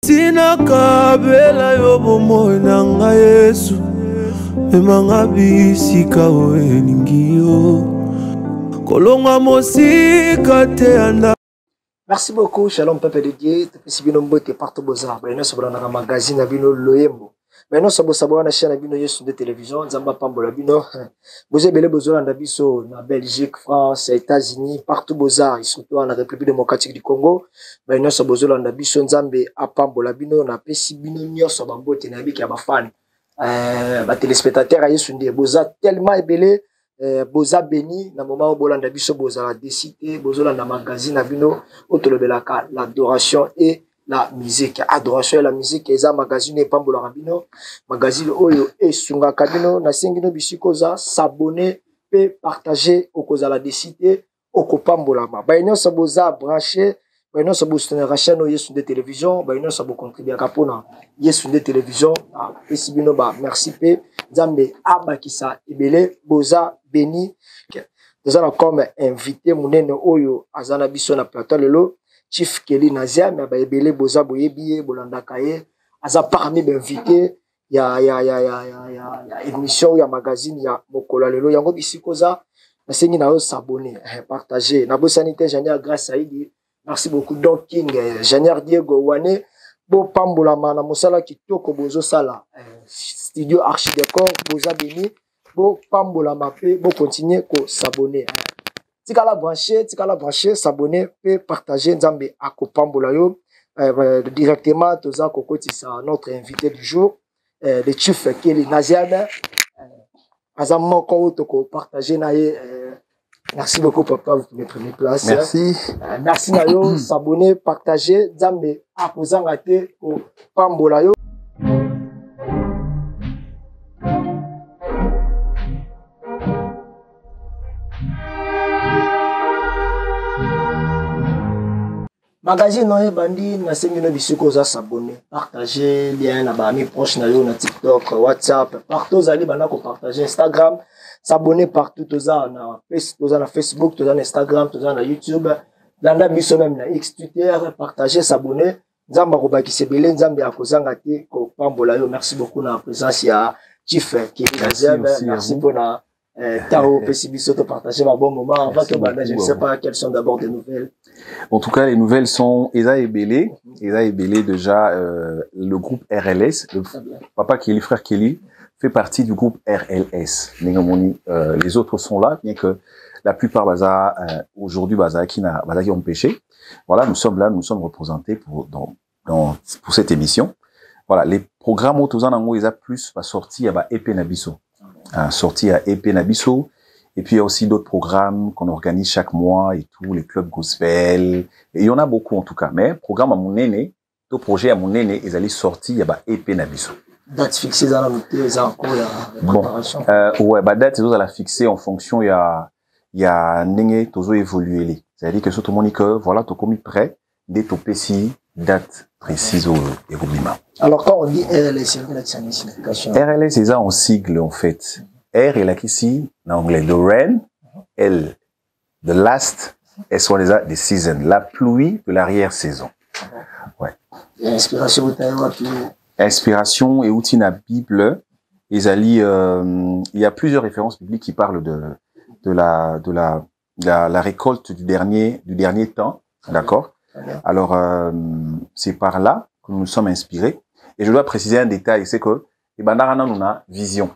Tina kabela yo bomoi na nga Yesu emanga bisika oeningio kolonga mosika te anda. Merci beaucoup, Shalom Peuple de Dieu. Si bino mbote partout bozar, bino sobona na magazine bino loyembo. Bino sobona na chaîne bino yesu de télévision, nzamba pambola bino. Boze bele bozola na biso na Belgique, France, États-Unis, partout bozar, surtout en République démocratique du Congo. Bino sobozola na biso nzambe apambola bino na pesi bino nyoso bambote na biki ya bafan. Ba téléspectateurs à yesu de boza tellement ébélé. Boza béni na moment où bolanda biso boza la décité bozola na magazine na bino otolobelaka l'adoration et la musique. Adoration et la musique eza magazine et pambola rabino magazine oyo esunga kabino na sengino bisikoza s'abonner pe partager okoza la décité okopambola ma baino saboza branché baino sabostonera chaîne yesu de télévision baino sabo contribuer kapona yesu de télévision esi bino ba merci pe Nzambe abakisa ebele boza béni. Nous allons comme invité munene oyo azana biso na plateau lelo Chief Kelly Nazia mais ba ebele boza boyebiye bolandaka ye aza parmi l'invité ya émission ya magazine ya mokola lelo yango bisikoza na sengi na yo s'abonner partager na bo sanité Janier grâce à Idi. Merci beaucoup donc King Janier Diego Wane bo pambola mana mosala kitoko bozo sala studio archidécor boza béni bo pambola mapé bo continuer ko s'abonner tikala brancher s'abonner pe partager nzambe akopambola yo directement toza kokotisa notre invité du jour le Chief Kelly Naziane azammo ko toko partager na ye. Merci beaucoup papa, vous pouvez prendre place. Merci. Merci Nayo, s'abonner, partager, Nzambe akozanga te ko pambola yo. Magazine noye bandi na sengino bisiko za s'abonner, partager lien na ba amis proches na yo na TikTok, WhatsApp, partout zali bana ko partager Instagram. S'abonner partout, tous na Facebook, tous na Instagram, tous na YouTube, dans la mission même na X, Twitter, partager, s'abonner. Nzamba robaki sebele, nzambe akozanga te ko pambola yo. Merci beaucoup na présence ya Chief Kelly Nazia. Merci pour na Tao Pessibiso de partager ma bon moment. Avant que je ne sais pas quelles sont d'abord des nouvelles. En tout cas, les nouvelles sont Eza Ebele déjà le groupe RLS, le papa Kelly, frère Kelly fait partie du groupe RLS. Les autres sont là, bien que la plupart aujourd'hui qui ont pêché. Voilà, nous sommes là, nous sommes représentés pour cette émission. Voilà, les programmes autour ils a plus sorti à EP Nabiso, sorti à EP Nabiso. Et puis il y a aussi d'autres programmes qu'on organise chaque mois et tout, les clubs gospel. Et il y en a beaucoup en tout cas. Mais programme à mon aîné, tout projet à mon aîné, ils allaient sortir à EP Nabiso. Date fixée dans la montée, les encours, la préparation. Ouais, date, c'est la fixer en fonction, il y a n'engé, tozo évoluer. C'est-à-dire que tout le monde dit que, voilà, tout comme prêt, dès tout petit, date précise au évoluement. Alors, quand on dit RLS, c'est une signification. RLS, c'est ça en sigle, en fait. R est là ici, en anglais, the rain, L, the last, S soit the season, la pluie de l'arrière-saison. Ouais. L'inspiration, vous avez inspiration et outils na Bible, il y a plusieurs références bibliques qui parlent de la récolte du dernier temps, d'accord? Alors c'est par là que nous nous sommes inspirés. Et je dois préciser un détail, c'est que on a vision,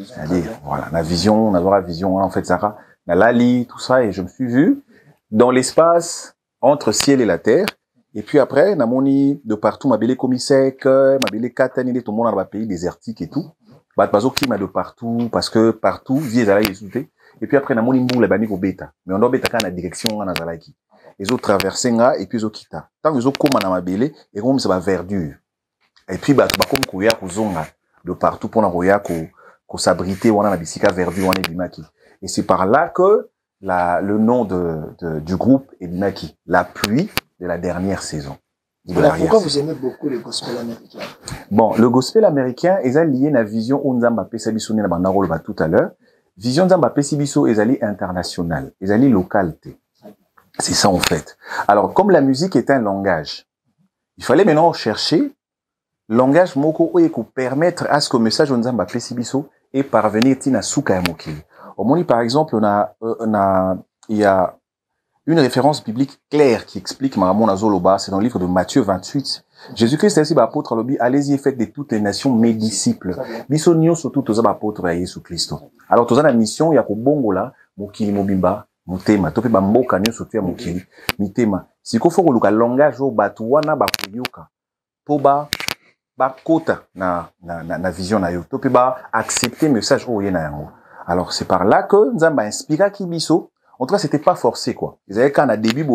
c'est-à-dire voilà, la vision, on a la vision, en fait Sarah, la lali, tout ça, et je me suis vu dans l'espace entre ciel et la terre. Et puis après, na moni de partout, ma belle commissaire, ma belle katani, tout le monde dans le pays désertique et tout. Bazo qui m'a de partout, parce que partout, vie est à la et puis après, na moni mbou la bani ko beta. Mais on doit beta quand la direction, on a zalaki. Les autres traversent nga, et puis ils ont quitté. Tant qu'ils ont comme na ma belle, et comme ça va verdure. Et puis, comme kouya kuzonga, de partout, pour na koya ko s'abriter, on a la bisika verdure, on est bimaki. Et c'est par là que le nom du groupe est bimaki. La pluie de la dernière saison. Alors, pourquoi vous aimez beaucoup le gospel américain? Bon, le gospel américain est lié à la vision Nzamba Pesabiso na bandarol tout à l'heure. Vision Nzamba Pesabiso est liée internationale, est liée localité. C'est ça en fait. Alors, comme la musique est un langage, il fallait maintenant chercher langage moko oye ko permettre à ce que le message onzamba pesi biso et parvenir tina suka ya mokili. Au moins par exemple il y a une référence biblique claire qui explique Maramon Azoloba, c'est dans le livre de Matthieu 28. Jésus-Christ est aussi apôtre lobi, allez-y et faites de toutes les nations mes disciples. Bisonio surtout tous apôtres à Jésus Christ. Alors tous la mission ya ko bongola mokili mobimba mutema tope ba mboka nyo surtout ya mokili mitema. Siko foko luka langage o batu wana ba koyoka. Po ba kota na vision na yo. Tope ba accepter message o yena yango. Alors c'est par là que Nzamba inspira Kibiso. En tout cas, c'était pas forcé, quoi. Ils avaient qu'à un début,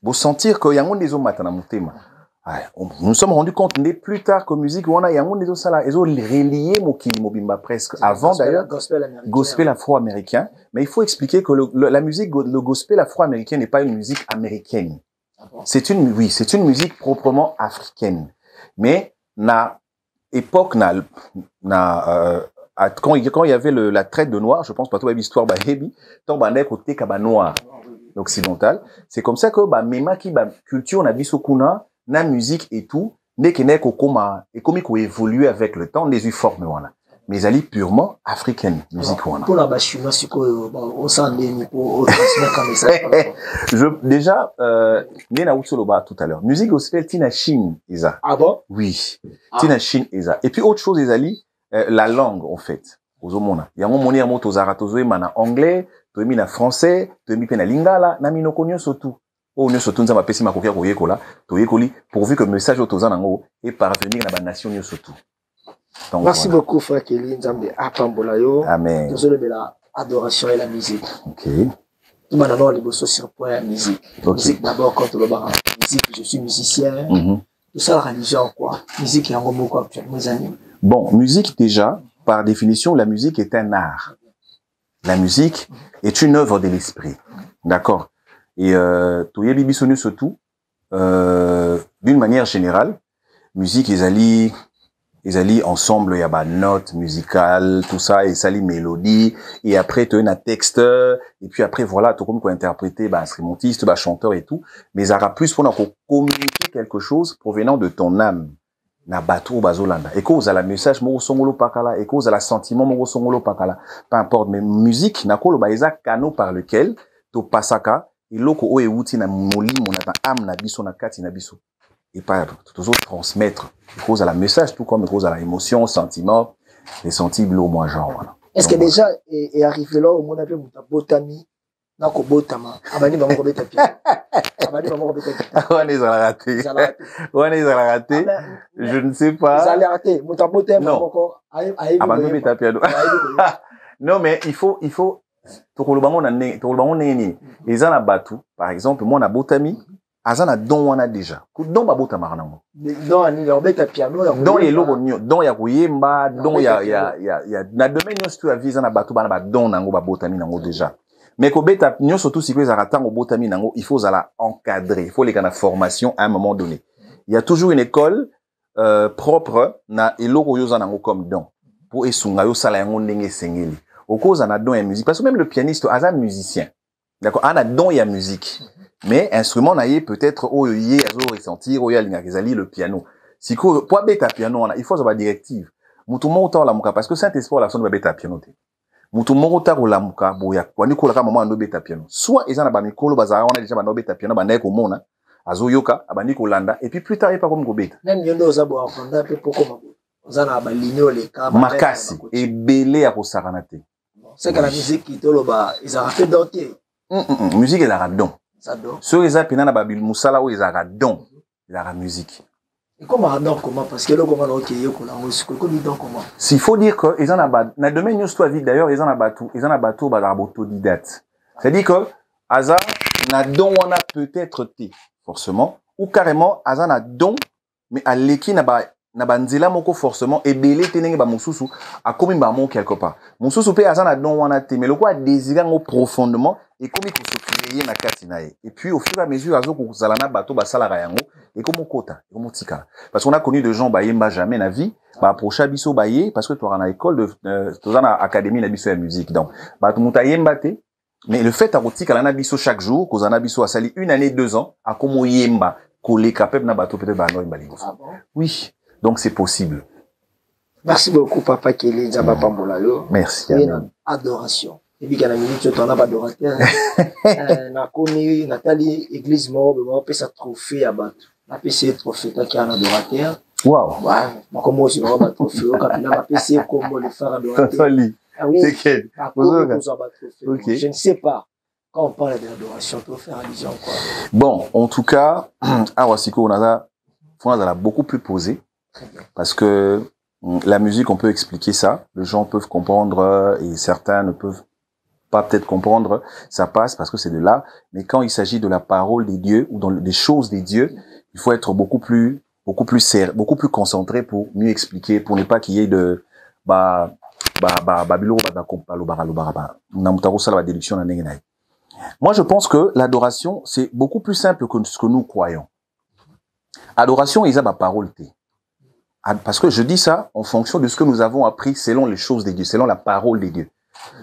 vous sentir qu'il y a un des hommes maintenant, nous nous sommes rendus compte, plus tard que musique, on a, il y a un des hommes, ça là, ils ont relié Mokili Mobimba presque. Avant, d'ailleurs, gospel afro-américain. Mais il faut expliquer que la musique, le gospel afro-américain n'est pas une musique américaine. C'est une musique proprement africaine. Mais, époque, quand il y avait la traite de noirs, je pense pas tout l'histoire bah hebi, tant bah côté kaba noir occidental, c'est comme ça que bah même qui bah culture na bisokuna, na musique et tout, n'est que n'est qu'au coma et comme il évolué avec le temps des formes voilà. Mais elle est purement africaine musique voilà. Pour la bachuma c'est quoi on s'en est pour transmettre un message. Déjà Nena Utsoloba tout à l'heure. Musique gospel Tina Chine Isa. Ah bon? Oui. Tina Chine Isa. Et puis autre chose Isali la langue, en fait. Aux homona. Il y a un moment, moto zaratozoe mana anglais, to emi na français, to emi pe na lingala, na minoko nyo sotu. O nyo sotu nzamba pesi makokia ko yekola, to yekoli, pourvu que le message otoza nango est parvenir na ba nation nyo sotu. Merci beaucoup, frère Kelly Nzambe apambola yo. Amen. Désolé de la adoration et la musique. Ok. Tout maintenant, les bossos sur point la musique. Okay. Musique d'abord, quand on va musique, je suis musicien. Tout ça, la religion, quoi. Musique, il y a un mot, quoi, actuellement, mes amis. Bon, musique déjà, par définition, la musique est un art. La musique est une œuvre de l'esprit. D'accord. Et Toye Bibi Sonu surtout, d'une manière générale, musique, ils allient ensemble, il y a des notes musicales, tout ça, et ça lit mélodie, et après, tu as un texte, et puis après, voilà, tu comme quoi interpréter, instrumentiste, chanteur et tout, mais ça aura plus pour communiquer quelque chose provenant de ton âme. Na bateau bazolanda et cause à la message mo songolo pakala et cause à la sentiment mo songolo pakala peu importe mais musique na kolo ba eza canaux par lequel to pasaka iloko o euti na molimo na âme na biso na kati na biso et pas toujours transmettre cause à la message tout comme cause à la émotion sentiment les sentiments au moins genre voilà. Est-ce que déjà est arrivé là au monde appelé botami na ko botama abani ba mo beta piano abani ba mo beta piano on les a raté je ne sais pas ils allaient rater mon tapotem encore abani beta piano non mais il faut to ko lubango na neni ezana batu par exemple moi na botami azana don wana déjà ku don ba botama nango don ani la beta piano don eloko nyo don ya kuyemba don ya na domaine nyonso tu avisa na batu bana ba don nango ba botami nango déjà. Mais ko beta nyo surtout si kweza ratang au botami nango il faut la encadrer il faut les kana formation à un moment donné il y a toujours une école propre na eloko yoza nango comme don pour esunga yo sala yango ndenge sengeli au cause na don ya musique parce que même le pianiste a musicien d'accord ana don ya musique mais instrument na ye peut-être oyo ye azo ressentir oyo alinga kezali le piano siko pour beta piano na il faut avoir directive mutu monta la muka parce que Saint-Esprit la sonne beta piano te mutu moko ta kolamuka boya kwani kolaka mama ndo beta piano soit eza na ba mikolo bazara wana déjà ba beta piano banda ko mona azoyoka abandi kolanda et puis plus tard pas comme ko beta même yondo za bo akonda pe poko ozana ba lignol et ka makasi et belé ya kosakana te c'est que la musique qui toloba ils ont fait doter musique elle a don ça don so eza pena na babil musala o eza don la musique. Et comment parce que là comment OK yoko la musique comment s'il faut dire que ils en a na domaine news toi vite d'ailleurs ils en a bateau ba autodidacte c'est-à-dire que hasard na don on a peut-être té forcément ou carrément hasard na don mais à l'équipe na banzela moko forcément et belé tenenge ba mususu a comme ba mon quelque part mususu pe hasard na don on a té mais le quoi désirer profondément et comme il se créer na katinae et puis au fur et à mesure azo ko zalana bateau ba sala yango et comme kota et comme tika parce qu'on a connu de gens bayemba jamais na vie ba approcher biso baye parce que tu as une école de tu as une académie na biso ya musique donc ba tu muta yemba te mais le fait à kotika la na biso chaque jour ko zana biso a sali 1 année 2 ans a comme yemba ko le capable na bateau peut-être ba no yemba lingo oui Donc c'est possible. Merci beaucoup, Papa Kelly Nzamba Pambolalo. Merci. Adoration. Et puis, il y a une minute, on a pas d'adorateur. Na connu, Nathalie, église mort, on peut sa trophée à battre. On peut essayer trophée, qui a un adorateur. Wow. Ouais, comment aussi, on va trophée, on peut essayer comment le faire adorateur. Ah oui. C'est okay. Je ne sais pas. Quand on parle d'adoration, on peut faire allusion, quoi. Bon, en tout cas, à Wasiko, on a beaucoup plus posé. Parce que la musique, on peut expliquer ça. Les gens peuvent comprendre et certains ne peuvent pas peut-être comprendre. Ça passe parce que c'est de là. Mais quand il s'agit de la parole des dieux ou dans des choses des dieux, il faut être beaucoup plus concentré pour mieux expliquer, pour ne pas qu'il y ait de moi, je pense que l'adoration, c'est beaucoup plus simple que ce que nous croyons. Adoration, ils ont ma parole. Parce que je dis ça en fonction de ce que nous avons appris selon les choses des dieux, selon la parole des dieux.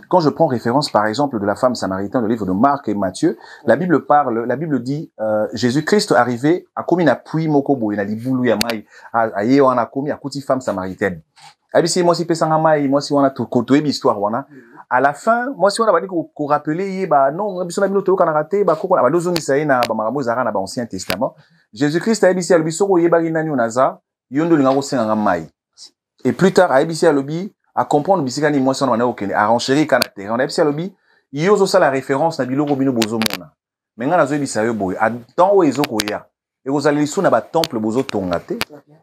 Quand je prends référence, par exemple, de la femme samaritaine, le livre de Marc et Matthieu, la Bible dit, Jésus-Christ arrivé, a commis un puits mokobo, il a dit boulou yamai, a yewana commis, a kuti femme samaritaine. Abisi, moi si pesanga mai, moi si on a tout côtoyé l'histoire, wana. À la fin, moi si on a pas dit qu'on rappelait, bah non, abisi on a mis l'autre qu'on a raté, bah koko, bah dozo misaï na ba marabo zara na ba Ancien Testament. Jésus-Christ a abisi albisoko yeba rinanyo naza, yondo linga senga mai. Et plus tard, a abisi alobi, à comprendre bisikani moi son wana okene a renchéri kana terre on a psi alobi yozo ça la référence na biloko bino bozo mona menga nazo bisa yo boy a temps o ezoko ya et vous allez sous na ba temple bozo tongate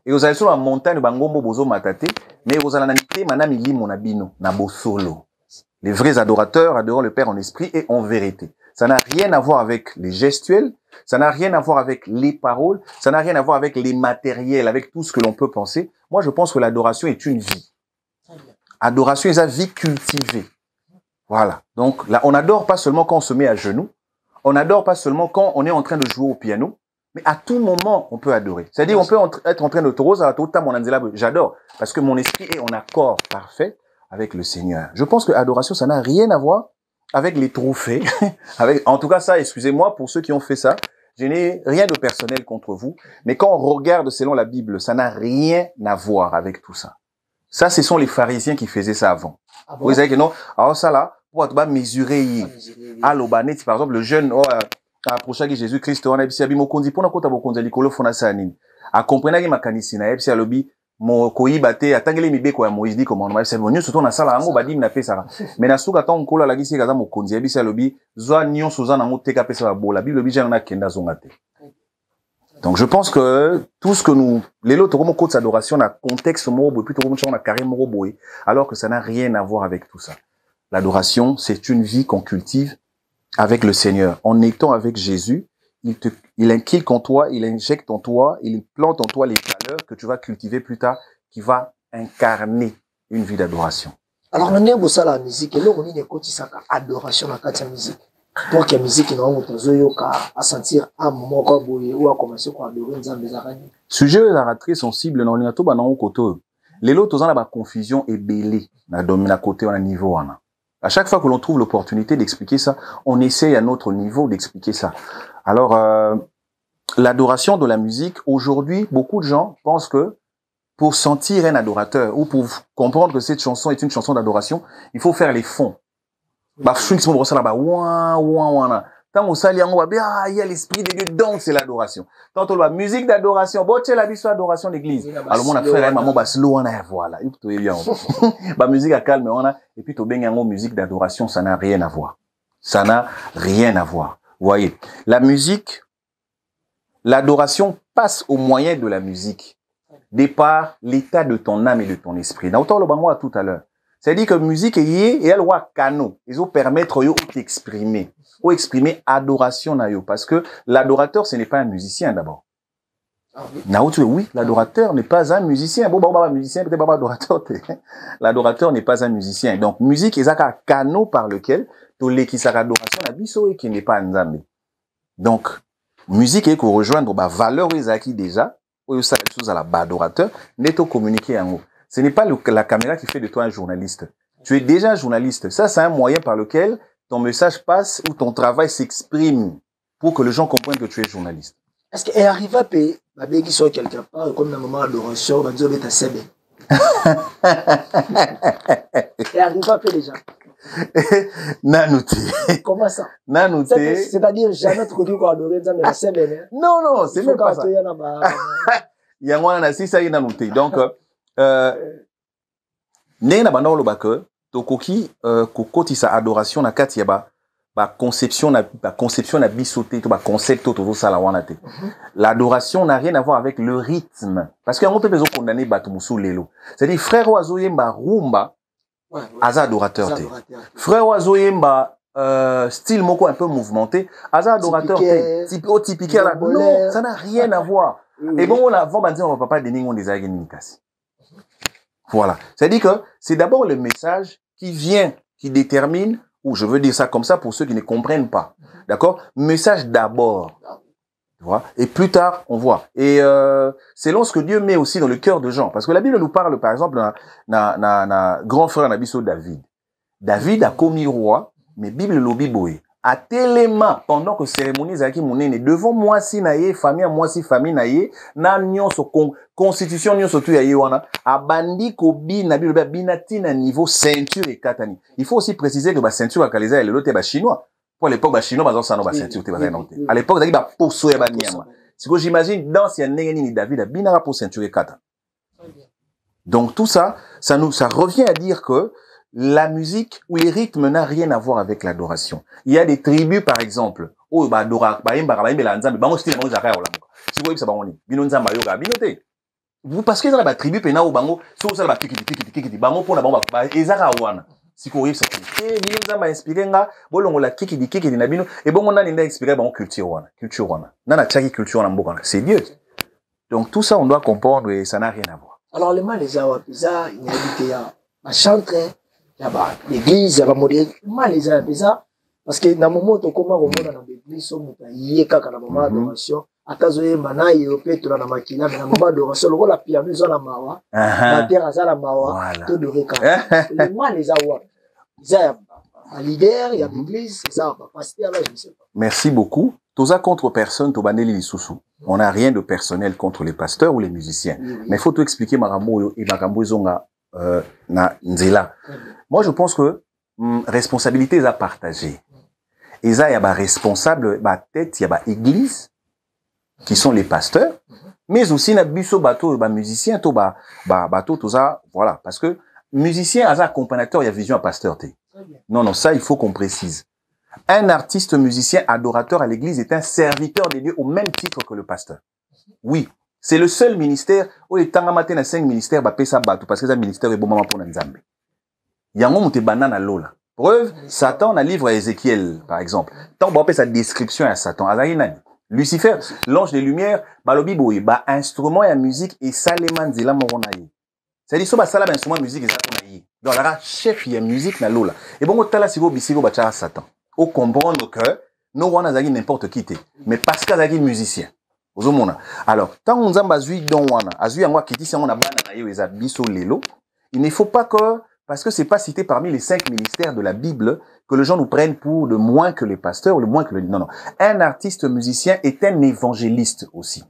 et vous allez sur la montagne bangombo bozo matate mais vous allez na nité mana milimo na bino na bosolo. Les vrais adorateurs adorent le Père en esprit et en vérité. Ça n'a rien à voir avec les gestuels, ça n'a rien à voir avec les paroles, ça n'a rien à voir avec les matériels, avec tout ce que l'on peut penser. Moi je pense que l'adoration est une vie. Adoration est une vie cultivée. Voilà. Donc là, on n'adore pas seulement quand on se met à genoux. On n'adore pas seulement quand on est en train de jouer au piano. Mais à tout moment, on peut adorer. C'est-à-dire, on peut être en train de j'adore. Parce que mon esprit est en accord parfait avec le Seigneur. Je pense que l'adoration, ça n'a rien à voir avec les trophées. En tout cas, ça, excusez-moi pour ceux qui ont fait ça. Je n'ai rien de personnel contre vous. Mais quand on regarde selon la Bible, ça n'a rien à voir avec tout ça. Ça, ce sont les pharisiens qui faisaient ça avant. Ah bon? Vous savez que non, alors ça là, pour être mesurer, à l'obanet, par exemple, le jeune, approché de Jésus-Christ, on a dit, abi mokonzi, pour n'importe quoi, mokonzi, likolo fona sanine. A comprendre que ma canisina, et puis à l'obi, mon koibate, a tangele mi beko ya Moïse dit comment on va faire, bon, surtout na sala, ango badi na fait ça. Mais na souka ton kola la gisi kaza mokonzi, et puis à l'obi, zoa nyon souzan ango teka pesa la bola, Bible obi na kenda zongate. Donc je pense que tout ce que nous, les lots comme côté adoration, na contexte morobo, puis tout comme na carré morobo, alors que ça n'a rien à voir avec tout ça. L'adoration, c'est une vie qu'on cultive avec le Seigneur. En étant avec Jésus, il inculque en toi, il injecte en toi, il plante en toi les valeurs que tu vas cultiver plus tard, qui va incarner une vie d'adoration. Alors on est ça la musique, et là on est côté ça adoration dans la musique. Donc la musique qui nous à sentir un moment ou à commencer à adorer Nzambe Zakani. Sujet est très sensible dans le ba na côté. Les lots ont la confusion et belé na domina côté on niveau wana. À chaque fois que l'on trouve l'opportunité d'expliquer ça, on essaye à notre niveau d'expliquer ça. Alors l'adoration de la musique, aujourd'hui, beaucoup de gens pensent que pour sentir un adorateur ou pour comprendre que cette chanson est une chanson d'adoration, il faut faire les fonds. Bah, tant il y a l'esprit de Dieu, donc c'est l'adoration. Tantôt la musique d'adoration, bon, c'est la vie sur l'adoration d'église. Alors, on a fait la maman, bah, slow, on a, voilà. Bah, musique à calme, on a, et puis, to bengango, musique d'adoration, ça n'a rien à voir. Ça n'a rien à voir. Vous voyez. La musique, l'adoration passe au moyen de la musique. Départ, l'état de ton âme et de ton esprit. Dans autant le bango tout à l'heure. C'est-à-dire que musique est et elle voit canon. Ils vont permettre de t'exprimer. Ou exprimer adoration na yo. Parce que l'adorateur, ce n'est pas un musicien d'abord. Oui, l'adorateur n'est pas un musicien. Bon, musicien, peut-être pas adorateur. L'adorateur n'est pas un musicien. Donc, musique est un canot par lequel tous les qui s'arrêtent adoration na biso et qui n'est pas Nzambe. Donc, musique est qu'on rejoindre valeur qui déjà, ou ça chose à la adorateur, n'est au communiquer en haut. Ce n'est pas la caméra qui fait de toi un journaliste. Tu es déjà un journaliste. Ça, c'est un moyen par lequel ton message passe ou ton travail s'exprime pour que les gens comprennent que tu es journaliste. Est-ce qu'elle arrive à payer ma bégue soit quelque part, comme dans le moment d'adoration, on va dire que c'est bien. Elle arrive à payer les gens. Nanouté. Comment ça? Nanouté. C'est-à-dire, jamais tu dis qu'on adore, mais c'est bien. Non, non, c'est même pas ça. Il y a un assis, ça y est, nanouté. Donc, n'est-ce pas dans le bac, tokoki, kokoti sa adoration na kati ya ba conception na bisoté, to ba concept to ça la wanate. L'adoration n'a rien à voir avec le rythme. Parce qu'il y a un peu besoin condamner batumusu lelo. C'est-à-dire, frère oiseau yemba rumba, aza adorateur te. Frère oiseau yemba style moko un peu mouvementé, aza adorateur te. Typique là. Non, ça n'a rien à voir. Et bon, on a avant dire on va pas donner on des agénikas. Voilà. C'est-à-dire que c'est d'abord le message qui vient, qui détermine, ou je veux dire ça comme ça pour ceux qui ne comprennent pas. D'accord? Message d'abord. Tu vois? Et plus tard, on voit. Et selon ce que Dieu met aussi dans le cœur de Jean. Parce que la Bible nous parle, par exemple, d'un grand frère Nabiso David. David a commis roi, mais Bible lobi boé. À téléma, pendant que cérémonie zaki mounene, devant moi si naïe, famille moi si famille naïe, na nyon so constitution nyon so tu yaye wana, abandi kobi na biloba binati na niveau ceinture et katani. Il faut aussi préciser que ba ceinture akaliza et le lote ba chinois. Pour l'époque ba chinois bazon sano ba ceinture te ba nante. À l'époque zaki ba poso ya ba nyama. Si que j'imagine dans si nengeni ni David a binara pour ceinture et kata. Donc tout ça, ça revient à dire que la musique ou les rythmes n'a rien à voir avec l'adoration. Il y a des tribus, par exemple, oh, bah, dora, bah, la nzambe, bah, moi, style, moi, j'arrête, si vous voyez, ça va, on est, bino nzamba, yoga, binote. Vous, parce que la tribu, pena, ou, bango, so, ça, la kiki, bango, pour la bomba, bah, ezara, wana. Si vous voyez, ça, bino nzamba, inspiré, nga, bolongo, la kiki, na bino, et bon, on a inspiré, bango, culture, wana. Nana, tchaki, culture, na mboka, c'est Dieu. Donc, tout ça, on doit comprendre, et ça n'a rien à voir. Alors, le mal, les awa, pisa, il y a dit, ma chantre, l'église ya ba modèle mal les ça parce que na moment to koma ko mona na l'église so muta yeka kana moment adoration akazoye mana yo petro na makila na moment adoration lo la piano zo na mawa na terre za la mawa to de reka le mal les awa ça un leader il y a l'église ça va pasteur là je ne sais pas. Merci beaucoup. Toza contre personne to baneli lisusu. On n'a rien de personnel contre les pasteurs ou les musiciens. Mais il faut tout expliquer marambo et marambo zonga na nzela. Moi, je pense que responsabilité est à partager. Et ça, il y a des responsables, tête, il y a des églises qui sont les pasteurs, mais aussi il y a des bateaux, des musiciens, bateaux, tout ça, voilà. Parce que musicien, as accompagnateur, il y a vision à pasteur. Non, non, ça, il faut qu'on précise. Un artiste musicien adorateur à l'église est un serviteur de Dieu au même titre que le pasteur. Oui. C'est le seul ministère où il y a 5 ministères, parce que c'est un ministère est bon moment pour Nzambe. Il y a un moment où banane lola. Preuve, Satan a livre à Ézéchiel, par exemple. Tant on sa description à Satan. Lucifer, l'ange des lumières, balobi boy, instrument et musique et saleman zela moronaye. C'est-à-dire, so salam instrument musique et Satan. Donc, là, chef, il y a musique na lola. Et bon, tala si vous bisigo bacha Satan. Au comprendre que, nous, on a n'importe qui t'es. Mais parce qu'il y a des musiciens. Alors, tant on a zui don wana, azui angwa kiti si on a bana na yo eza biso lelo, il ne faut pas que, parce que c'est pas cité parmi les 5 ministères de la Bible, que les gens nous prennent pour le moins que les pasteurs ou le moins que le, non, non. Un artiste musicien est un évangéliste aussi.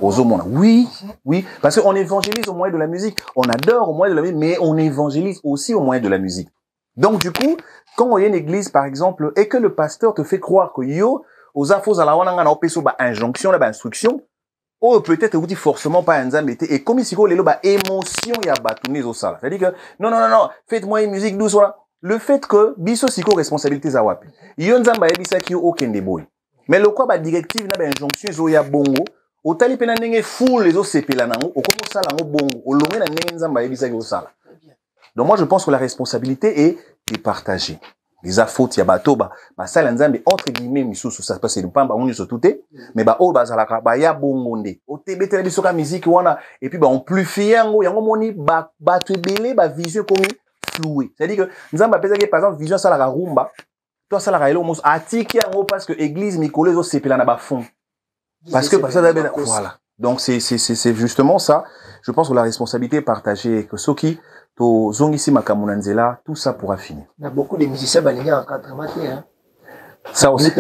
Oui, oui, parce qu'on évangélise au moyen de la musique. On adore au moyen de la musique, mais on évangélise aussi au moyen de la musique. Donc, du coup, quand on y a une église, par exemple, et que le pasteur te fait croire que yo, aux infos à la wana na opeso ba injonction la ba instruction ou peut-être vous dit forcément pas nzambe et comme ici ko lelo ba émotion ya batuni zo sala. C'est-à-dire que non, faites-moi une musique douce voilà. Le fait que biso siko responsabilité za wapi. Yo nzamba yebisa ki okende boy. Mais le quoi ba directive na ba injonction zo ya bongo, otali pena ndenge full les zo sepela nango, okomo sala ngo bongo, olongé na ndenge nzamba yebisa ki sala. Donc moi je pense que la responsabilité est partagée. Les fautes, il y a bateau, ça l'ensemble entre guillemets, misusu, ça passe le pamba, on y se touté, mais oh, zalaka, ya bongonde. O tebe tele biso ka musique, wana, et puis, on plus fiango, yango moni, tu belé, vision comme floué. C'est-à-dire que, nzamba, par exemple, vision, ça la rumba, toi, ça la elo, mos, atiki, yango, parce que église, mikole, zo, c'est pelana, fond. Parce que, voilà. Donc, c'est justement ça. Je pense que la responsabilité est partagée, que ceux qui, to zongisi makamunanzela, tout ça pourra finir. Il y a beaucoup de musiciens balinés en 4 matins, hein. Ça aussi.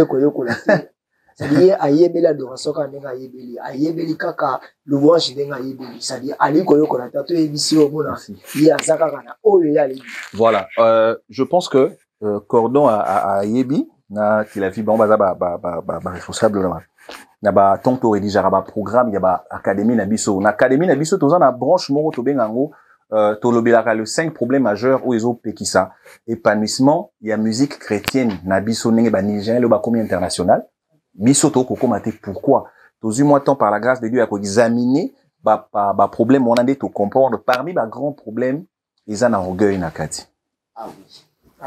c'est-à-dire ayebeli adoration ka ndenga ayebeli kaka louange ndenga ayebeli, c'est-à-dire ali koyo ko na tato ebisi omona ye azaka kana oyo yali. Voilà, je pense que Cordon a yebi na qu'il a vu bon baza ba responsable là. Na ba tant to rédiger ba programme ya ba académie na biso toza na branche moko to bengango to lobelaka le 5 problèmes majeurs où ils ont pekisa épanouissement il y a musique chrétienne na biso ndenge ba Niger le ba commis international biso to ko komate pourquoi tozu moi temps par la grâce de Dieu à ko examiner ba problème on a de to comprendre parmi ba grands problèmes ils en ont orgueil na kati. Ah oui.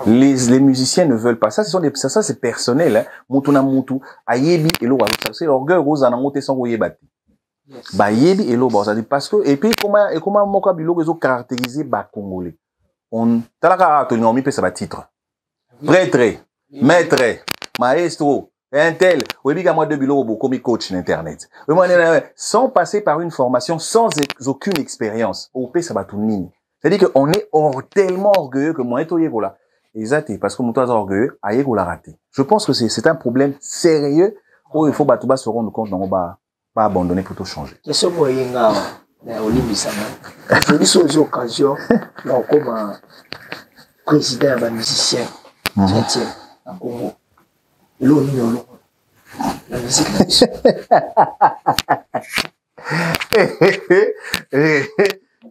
Les musiciens ne veulent pas ça, ça c'est personnel hein. Mutuna mutu ayebi elo wa c'est l'orgueil rose na moté sans yebati. Ba yebi elo ba ça dit parce que et puis comment moka bilo rezo caractériser ba congolais. On talaka to ngomi pe ça ba titre. Prêtre, maître, maestro, un tel, oui moi de bilo comme coach internet. Sans passer par une formation, sans aucune expérience. Au pe ça ba tout nini. C'est-à-dire qu'on est tellement orgueilleux que moi et voilà. Exact, parce que mon toit orgueilleux, aïe, l'a raté. Je pense que c'est un problème sérieux où il faut battre se rendre compte qu'on va pas abandonner pour tout changer. Question moyenga Olimbisama. J'ai eu ces occasions comme président d'un musicien chrétien en Congo. L'ONU, la musique.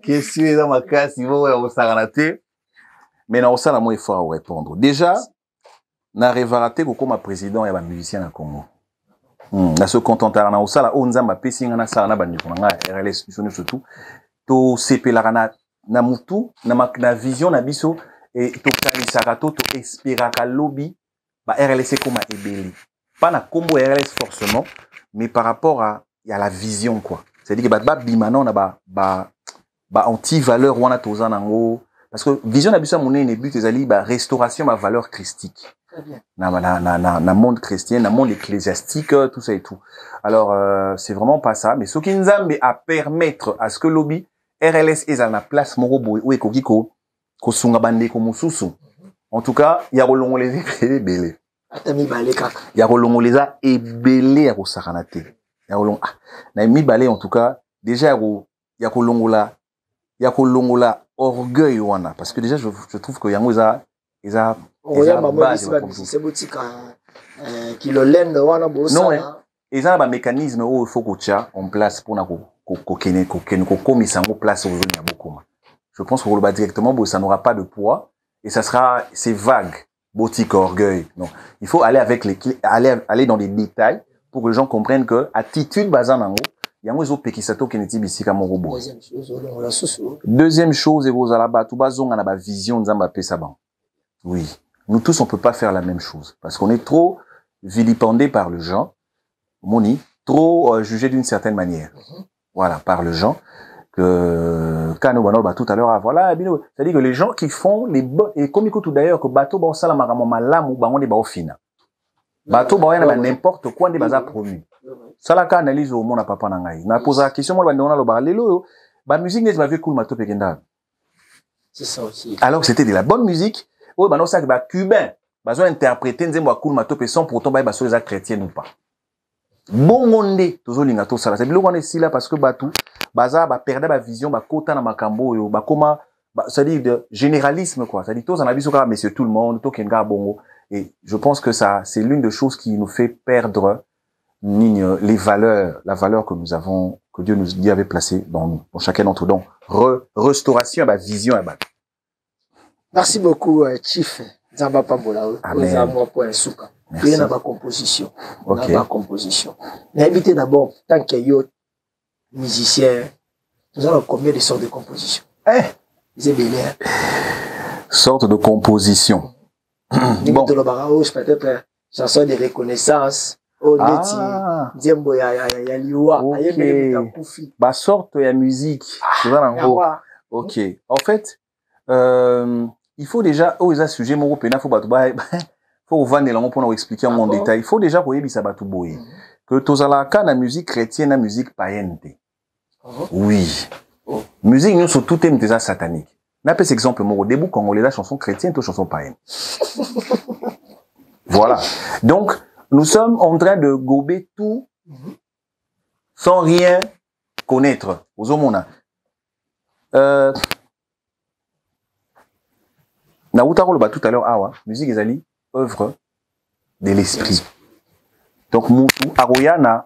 Question est dans ma casse, il va s'arrêter. Mais na osala moi il faut répondre. Déjà, na révaraté comme président et musicien na Congo. Na se contenter na osala o nzamba pesinga na sala na bandiko nga RLS biso surtout to sepelaka na mutu na vision na biso et to kanisaka to espéraka lobby ba RLS comme ebeli. Pas na combo RLS forcément, mais par rapport à la vision quoi. C'est-à-dire que ba bimana na ba anti-valeur wana toza nango. Parce que vision na biso monene but ezali ba restauration ma valeur christique. Très bien. Na monde chrétien, na monde ecclésiastique, tout ça et tout. Alors c'est vraiment pas ça, mais ce qui nous a à permettre à ce que lobby RLS eza na place morobo ou ekokiko ko sunga bande ko mususu. En tout cas, il y a rolongoleza ebele. Atami balé kaka. Il y a rolongoleza ebele ya ko sakanate. Ya rolong na mi balé en tout cas, déjà il y a kolongola orgueil wana parce que déjà je trouve que yango eza c'est boutique qui le lend wana bossa. Non eza ba mécanisme où il faut que tu en place pour na ko komisa ngo place au zone ya bokoma. Je pense que le directement ça n'aura pas de poids et ça sera c'est vague boutique orgueil. Non, il faut aller avec aller dans les détails pour que les gens comprennent que attitude bazanango Deuxième chose, et vous allez la vision de Pesaban. Oui, nous tous on peut pas faire la même chose parce qu'on est trop vilipendé par le gens, Moni, trop jugé d'une certaine manière. Voilà, par le gens que tout à l'heure voilà, c'est-à-dire que les gens qui font les bonnes et comme écoute d'ailleurs que bateau bon ça la malam ou bango des baofina. Bateau bon n'importe quoi des bazar promu. Ça la analyse au monde à papa nangai. Na pose la question moi on a le balelo ba musique n'est pas cool mato pekenda. C'est ça aussi. Alors que c'était de la bonne musique. Oh bah non ça ba cubain, bazo interpréter nzembo cool mato pe sans pourtant ba sur les actes chrétiens ou pas. Bon monde tozo linga to ça. C'est bilo on est ici là parce que batou baza ba perdre ba vision ba kota na makambo yo ba koma ça dit de généralisme quoi. Ça dit tous en abiso ka monsieur tout le monde to kenga bongo et je pense que ça c'est l'une des choses qui nous fait perdre les valeurs, la valeur que nous avons, que Dieu nous y avait placée dans nous, dans chacun d'entre nous. Restauration, vision, Merci beaucoup, Chief Nzamba Pambola. Amen. Il y a une composition. Ok. Une composition. Mais évitez d'abord, tant qu'il y a musicien, nous avons combien de sortes de compositions? C'est bien. Sorte de composition. Bon. Peut-être chanson de reconnaissance. Nzembo ya liwa ayembele kufi ba sorte ya musique OK en fait il faut déjà ça sujet mon pena faut faut vendre lango pour nous expliquer en détail il faut déjà koyebisa batu boye que tozala ka na musique chrétienne na musique païenne. Oui musique nous sur tout thème déjà satanique na pes exemple mon début congolais la chanson chrétienne to chanson païenne. Voilà donc Nous sommes en train de gober tout sans rien connaître. Aux hommes, Naouta tout à l'heure, awa, musique ezali, œuvre de l'esprit. Donc, mutu, agoya, na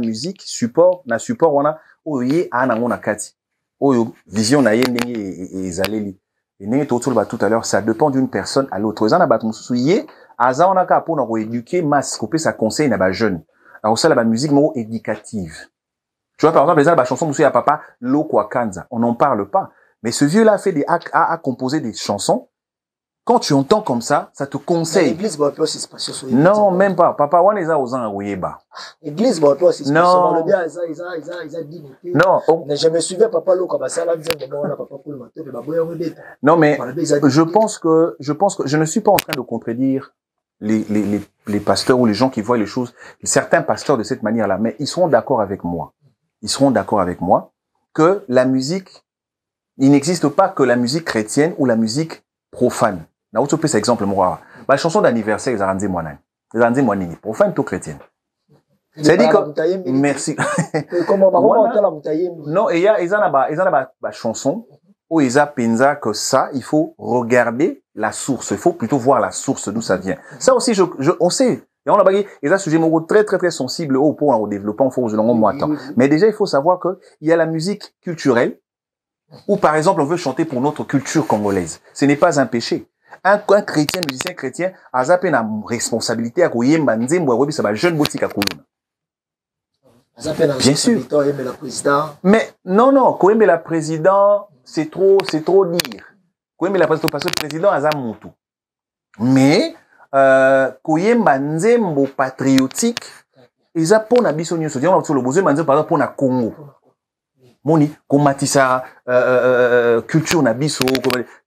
musique, support, wana, oye, na kati. Oyo, vision na yendenge ezaleli. Et n'est tout à l'heure, ça dépend d'une personne à l'autre. Ezana bat mususu ye, aza on a ka pour nous éduquer, masse, couper sa conseil na ba jeune. Alors ça, la musique mot éducative. Tu vois, par exemple, les chansons mususu ya papa, Loko Kanza. On n'en parle pas. Mais ce vieux-là a composé des chansons. Quand tu entends comme ça te conseille. L'église va pas se passer sur non, même pas. Papa, on est aux ans l'église va pas se passer. Non. Le bien, ils a dit. Non. Je me souviens, papa, l'eau, comme ça, là, papa, pour le matin, le baboy, non, mais je pense que je ne suis pas en train de contredire les pasteurs ou les gens qui voient les choses, certains pasteurs de cette manière-là, mais ils seront d'accord avec moi. Ils seront d'accord avec moi que la musique, il n'existe pas que la musique chrétienne ou la musique profane. Na autre peu exemple moi. La chanson d'anniversaire ils arrangé moi nan. Ils arrangé moi nini profane tout chrétien. C'est dit que merci. Comment on la moutaye? Non, et ils en a ba chanson où ils a pensa que ça il faut regarder la source, il faut plutôt voir la source d'où ça vient. Ça aussi on sait. Et on a bagé ils a sujet mon très très très sensible au point au développement faut je longue moi temps. Mais déjà il faut savoir que il y a la musique culturelle ou par exemple on veut chanter pour notre culture congolaise. Ce n'est pas un péché. Un chrétien, musicien chrétien, a zappé na responsabilité à koyemba nzembo à webi sa ba jeune boutique à kolona. Bien sûr. Mais non, koyemba la président, c'est trop dire. Koyemba la président parce que le président a zamutu. Mais koyemba nzembo patriotique, ils a pona biso nyonso. On a le besoin nzembo par exemple pour na Congo. Moni, komatisa, culture na biso,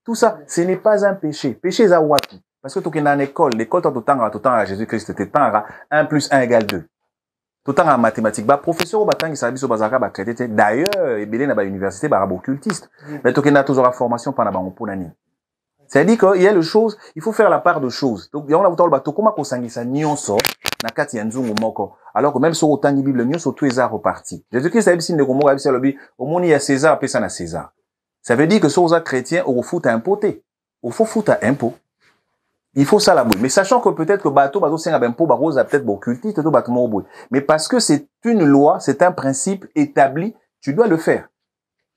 tout ça, ce n'est pas un péché. Péché est à wapi. Parce que tu es dans l'école, tout à Jésus-Christ, tu à 1 plus 1 égale 2. Tout à mathématiques. Bah, professeur, bah, tant qu'il s'habille sur bazaka, bah, crédité. D'ailleurs, et bien, dans l'université, bah, occultiste. Mais tu es toujours la formation pendant bah, pour l'année. C'est-à-dire qu'il y a le chose, il faut faire la part de choses. Donc, il y a un comment qu'on s'angisa nyonso, na kati ya nzungu moko. Alors que même sur autant de Bible, nyonso tout est reparti. Jésus-Christ a dit, au monde, il y a César, après ça, na César. Ça veut dire que sur les chrétiens, au fout à impoter. Au faut foutre à impôt. Il faut ça la bouille. Mais sachant que peut-être que bateau, c'est un impôt, a peut-être occultiste, tout bateau, bouille. Mais parce que c'est une loi, c'est un principe établi, tu dois le faire.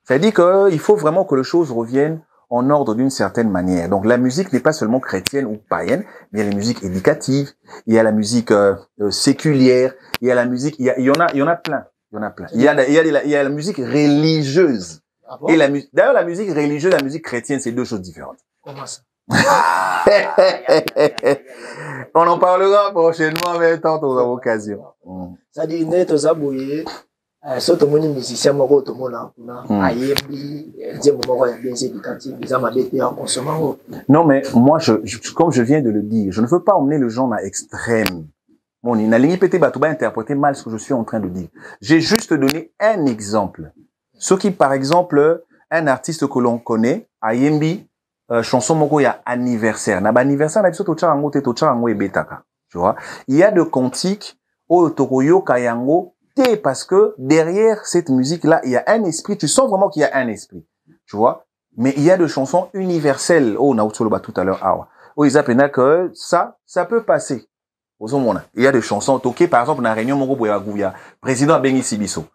Ça veut dire qu'il faut vraiment que les choses reviennent en ordre d'une certaine manière. Donc la musique n'est pas seulement chrétienne ou païenne, mais il y a la musique éducative, il y a la musique séculière, il y a la musique, il y en a plein, Il y a la musique religieuse. Ah bon? Et d'ailleurs la musique religieuse, la musique chrétienne, c'est deux choses différentes. Comment ça? On en parlera prochainement, mais tant aux occasions. Ça dit net aux abouillés. Surtout mon musicien moko to mona kuna ayembi nzembo moko ya bien éducatif ils ont mabete en consommant. Non mais moi comme je viens de le dire, je ne veux pas emmener le genre à extrême. Mon inaligné pété batouba interpréter mal ce que je suis en train de dire. J'ai juste donné un exemple. Ce qui par exemple un artiste que l'on connaît ayembi chanson moko ya anniversaire. Na ba anniversaire na biso to tchango te to tchango ebetaka. Tu vois? Il y a de cantiques o tokoyo kayango. Parce que derrière cette musique-là, il y a un esprit. Tu sens vraiment qu'il y a un esprit. Tu vois? Mais il y a des chansons universelles. Oh, on a tout à l'heure. Oh, ils appellent que ça peut passer. Il y a des chansons. Toké, par exemple, dans la réunion, mon président Bengi Sibiso.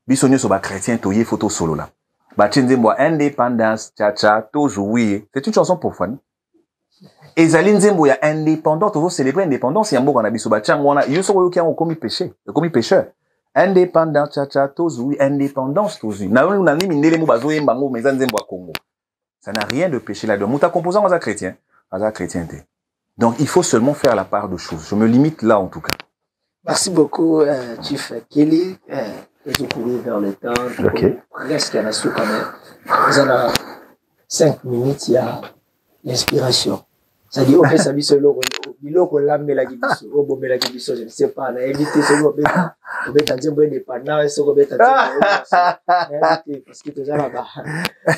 Biso nyo so ba chrétien, toye photo solo là. Ba tchenzembo indépendance, cha toujours oui. C'est une chanson profane. Et Zaline Zembo ya indépendant, toujours célébrer indépendance, yambo kana biso ba tchangwana, yoso ko yoki commis péché, commis pécheur. Indépendant, oui, indépendance, tous. Ça n'a rien de péché là-dedans. Mouta composant aux chrétiens, chrétienté. Donc, il faut seulement faire la part de choses. Je me limite là, en tout cas. Merci beaucoup, Chief Kelly. Je courir vers le temps. Ok. Presque à la soupe quand même. Vous avez 5 minutes, il y a l'inspiration. Ça dit, ok, ça dit solo, biloko lambe la gibiso, obombe la gibiso, je ne sais pas, na éviter ce qu'on obeta nzembo indépendant, ce qu'on obeta nzembo, parce que tu as là-bas.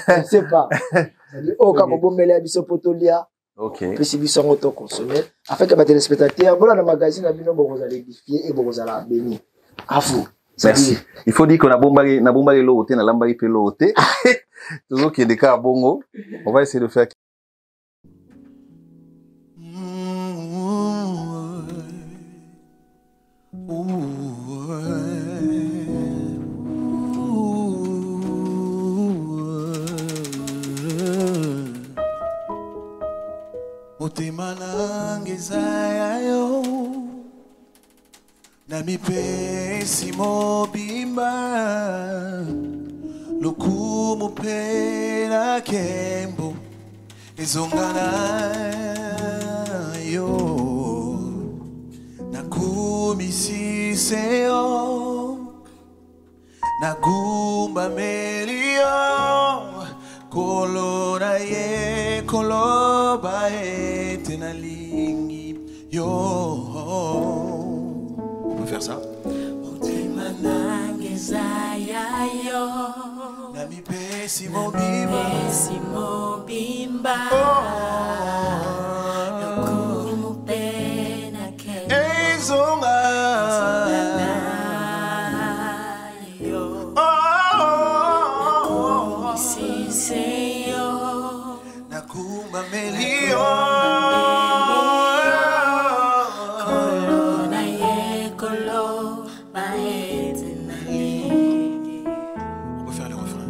Je ne sais pas. Ça dit, oh, quand obombe la gibiso potolia, Ok. Puis si vous auto consommer, afin que les téléspectateurs, voilà le magazine, vous allez édifier et vous allez bénir. À vous. Merci. Il faut dire qu'on a bombardé l'eau, on a lambari pe l'eau. Toujours qu'il y a des cas à bongo. On va essayer de faire. Motema nangeza yo nami pesi mobimba lokumu pena kembo ezongana yo nakumisise yo nagumba melio kolona ye koloba etenalingi yo. On peut faire ça. Nami pesi mobimba ezonga nakumba melio kolona ye koloba etenalingi. On peut faire le refrain.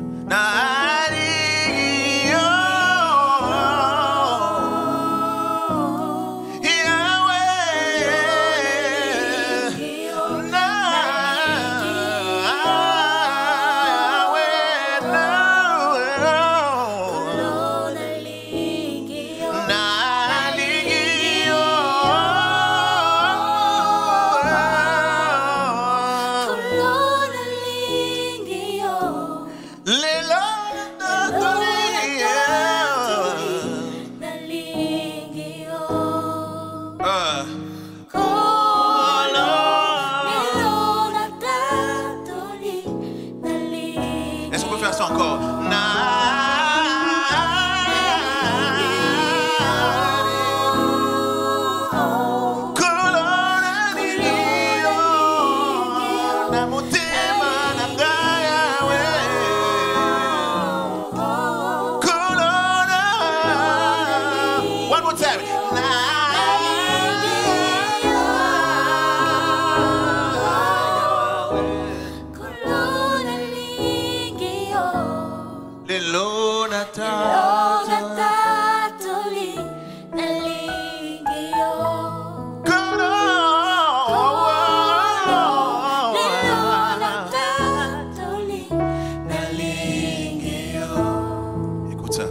Est-ce qu'on peut faire ça encore? One more time. Écoute ça.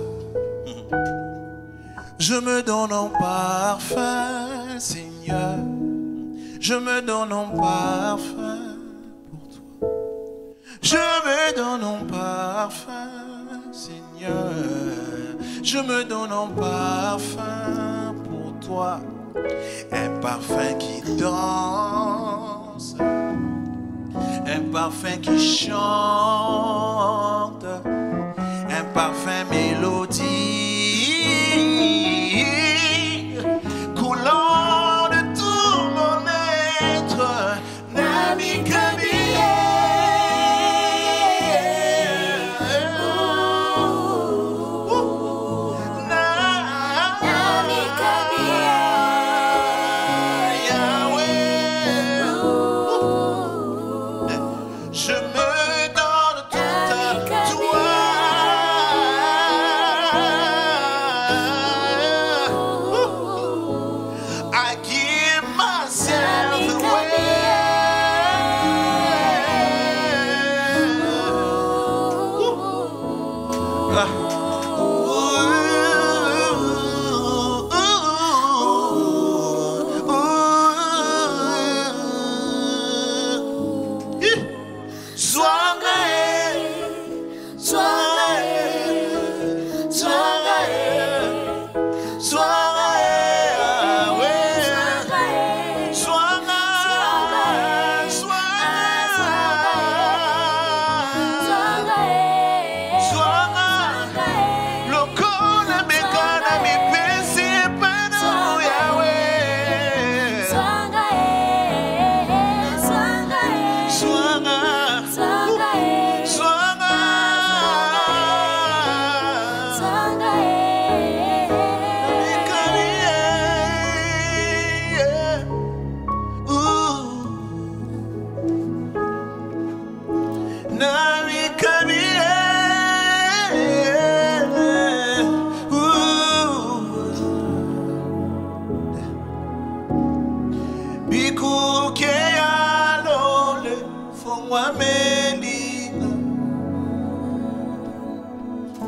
Je me donne en parfum, Seigneur. Je me donne en parfum pour toi. Je me donne en parfum, Seigneur. Je me donne en parfum pour toi. Un parfum qui danse, un parfum qui chante, un parfum mélodie, coulant de tout mon être, Nami je me donne tout à toi. I give myself away.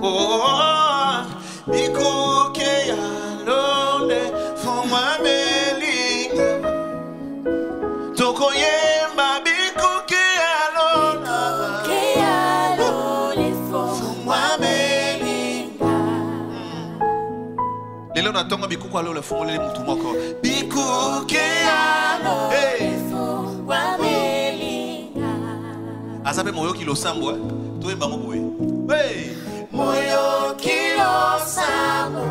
Oh, bikuke alone for my mailing. Toko yemba bikuke alone for my mailing. Lelo na tonga bikuku alone for my mutu moko. Bikuke alone for my mailing. Asabe moyo kilo sambo to yemba moboe. Hey. Moyo kilo samo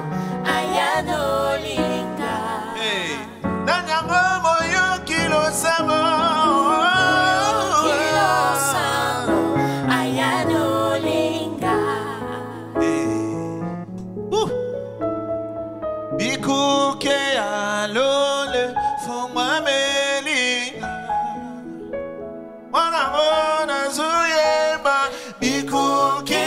ayanolinga. Hey, nanyanga moyo kilo samo. Kilo samo ayanolinga. Hey, bikuke alole fongwa melinga. Wana mona zuyeba bikuke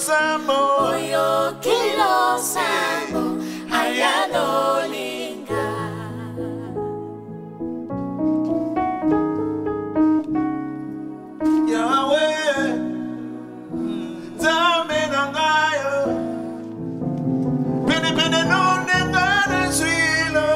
Moyo kilo sambo ayanolinga. Yahweh zame nangayo pene pene no nengana swilo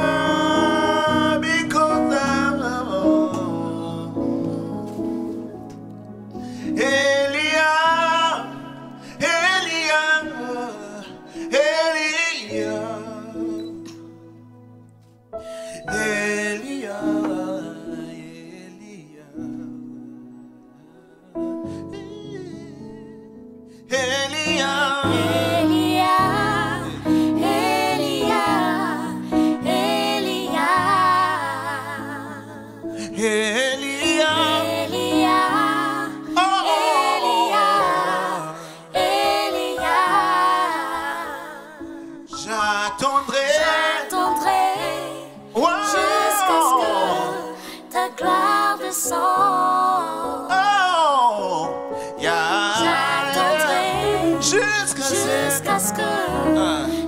because jusqu'à ce que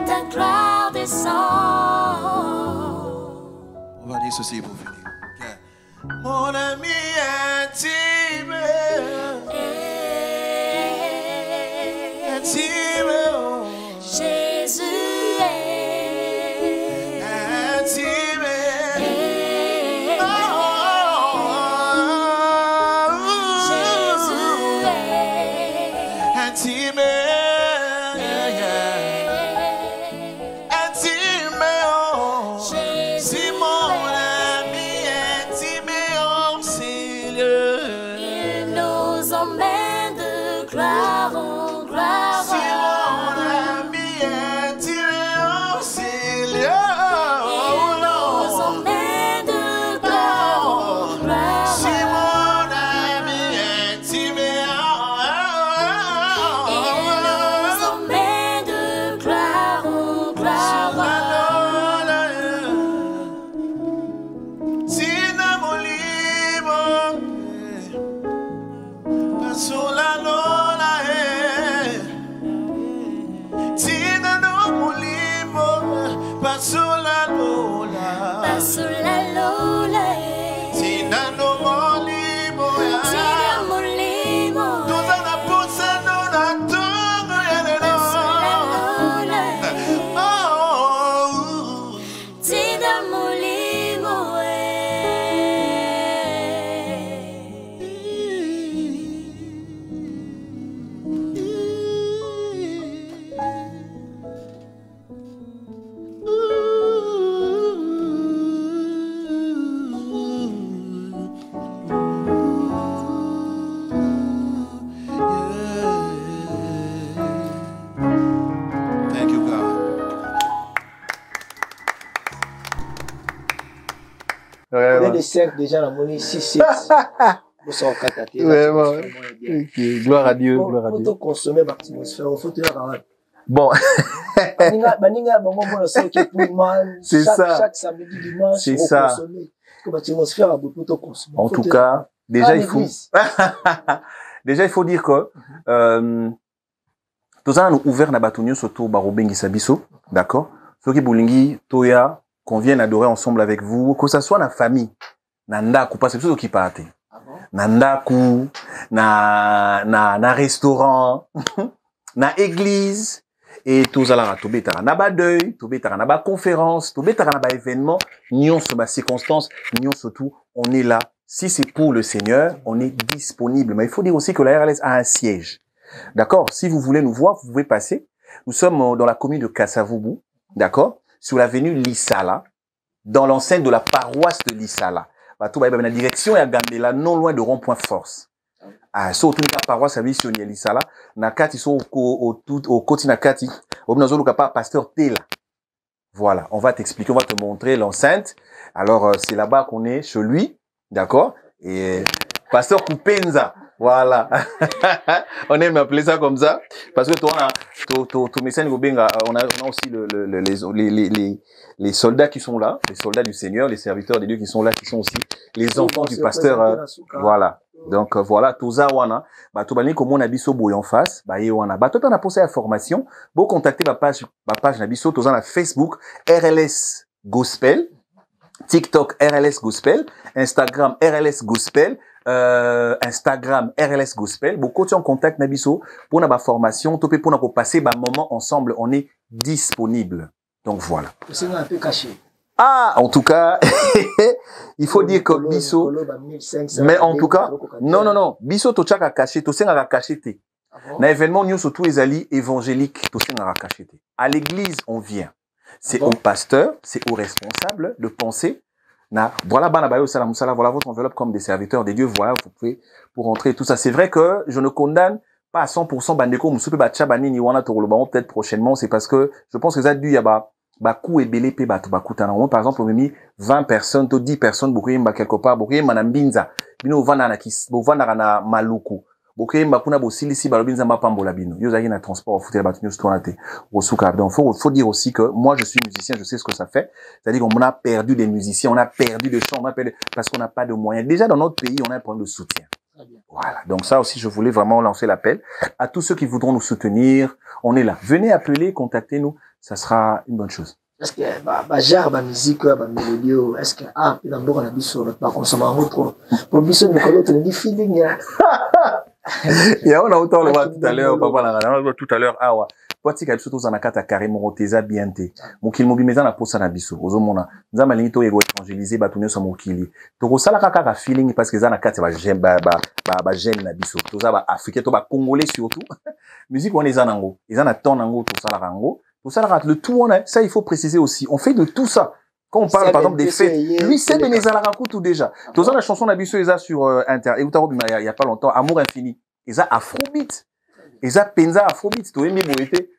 ta gloire descend. On va dire ceci pour finir. Mon ami intime, intime, Jésus est intime, Jésus est intime. Les cercles déjà la monnaie 6 Vraiment. Okay. Gloire à Dieu, gloire à Dieu. Consommer l'atmosphère, il faut te dire. Bon. C'est ça. Chaque samedi, dimanche, c'est ça. En tout cas, déjà il faut déjà il faut dire que tous nous ouvert na batonyo soto barobengi sabiso, d'accord? Ceux qui bolingi toya qu'on vienne adorer ensemble avec vous, que ça soit la famille. Nandaku, parce que c'est tout qui partent. Nandaku, na restaurant, na église, et tout ça là, tout bétara na ba deuil, tout bétara na ba conférence, tout bétara na ba événement, nion sur ma circonstance, nion surtout, on est là. Si c'est pour le Seigneur, on est disponible. Mais il faut dire aussi que la RLS a un siège. D'accord? Si vous voulez nous voir, vous pouvez passer. Nous sommes dans la commune de Kasavubu, d'accord? Sur l'avenue Lissala, dans l'enceinte de la paroisse de Lissala. Tout va la direction est à Gambela, non loin de Rond-Point Force. Ah, so toute la paroisse à Lissala, nakati so au côté nakati, au bnazo lukapa pasteur Tela. Voilà, on va t'expliquer, on va te montrer l'enceinte. Alors c'est là-bas qu'on est chez lui, d'accord? Et pasteur Kupenza. Voilà. On aime appeler ça comme ça. Parce que toi, on a aussi les soldats qui sont là, les soldats du Seigneur, les serviteurs de Dieu qui sont là, qui sont aussi les enfants du pasteur. Voilà. Donc, voilà, Toza Wana. Bah, tout bani, comme on a biso boy en face, bah, wana. Bah, toi, on a posé la formation. Bon, contacter ma page Nabiso, Toza na Facebook, RLS Gospel, TikTok, RLS Gospel, Instagram, RLS Gospel, Instagram RLS Gospel. Beaucoup tu en contact Nabiso pour la formation, topé pour nous passer un moment ensemble, on est disponible. Donc voilà. C'est un peu caché. Ah, en tout cas, il faut dire que Biso, mais en tout cas, non, Biso to chaka caché, to senga caché te. Na événement nous surtout les alliés évangéliques, to senga caché te. À l'église, on vient. C'est au pasteur, c'est au responsable de penser. Voilà, voilà votre enveloppe comme des serviteurs de Dieu. Voilà, vous pouvez pour rentrer tout ça. C'est vrai que je ne condamne pas à 100% Bandeko Moussoupe Batchabani ni Wana Toroloban peut-être prochainement. C'est parce que je pense que ça a dû y avoir Bakou et Belé Pe Batoubakoutana. Par exemple, on a mis 20 personnes, 10 personnes, beaucoup quelque part, beaucoup Manambinza. Bino Vana Kis, Bovana na Maluku. Beaucoup Bakuna Bosilisi Balobinza Mapambola Bino. Yozaki na transport, foutre la battu tournate. Donc, faut dire aussi que moi, je suis musicien, je sais ce que ça fait. C'est-à-dire qu'on a perdu des musiciens, on a perdu des chants, on a perdu, parce qu'on n'a pas de moyens. Déjà, dans notre pays, on a un problème de soutien. Voilà. Donc ça aussi, je voulais vraiment lancer l'appel à tous ceux qui voudront nous soutenir. On est là. Venez appeler, contactez-nous. Ça sera une bonne chose. Est-ce que, genre, musique, mélodie, est-ce que, puis d'abord, on a biso, pas consommer un autre, pour biso, mais quand on a dit feeling, il y a on a autant le voir tout à l'heure, papa, on a tout à l'heure, ouais. Toi, tu as tout ça, nakata carrément, oteza bien te. Mokili mobimeza na posa na biso. Ozomona. Nzama lingi to ego évangéliser batunyo so mokili. Toko sala kaka feeling parce que za na kati ba j'aime ba gêne na biso. Toza ba africain to ba congolais surtout. Musique on est nango. Ils en attendent nango to sala rango. To sala le tout on a. Ça il faut préciser aussi. On fait de tout ça. Quand on parle par exemple des fêtes, lui c'est Benezala tout déjà. Toza la chanson na biso eza sur inter. Et il y a pas longtemps Amour infini. Eza afrobeat. Eza penza afrobeat. To emi boité.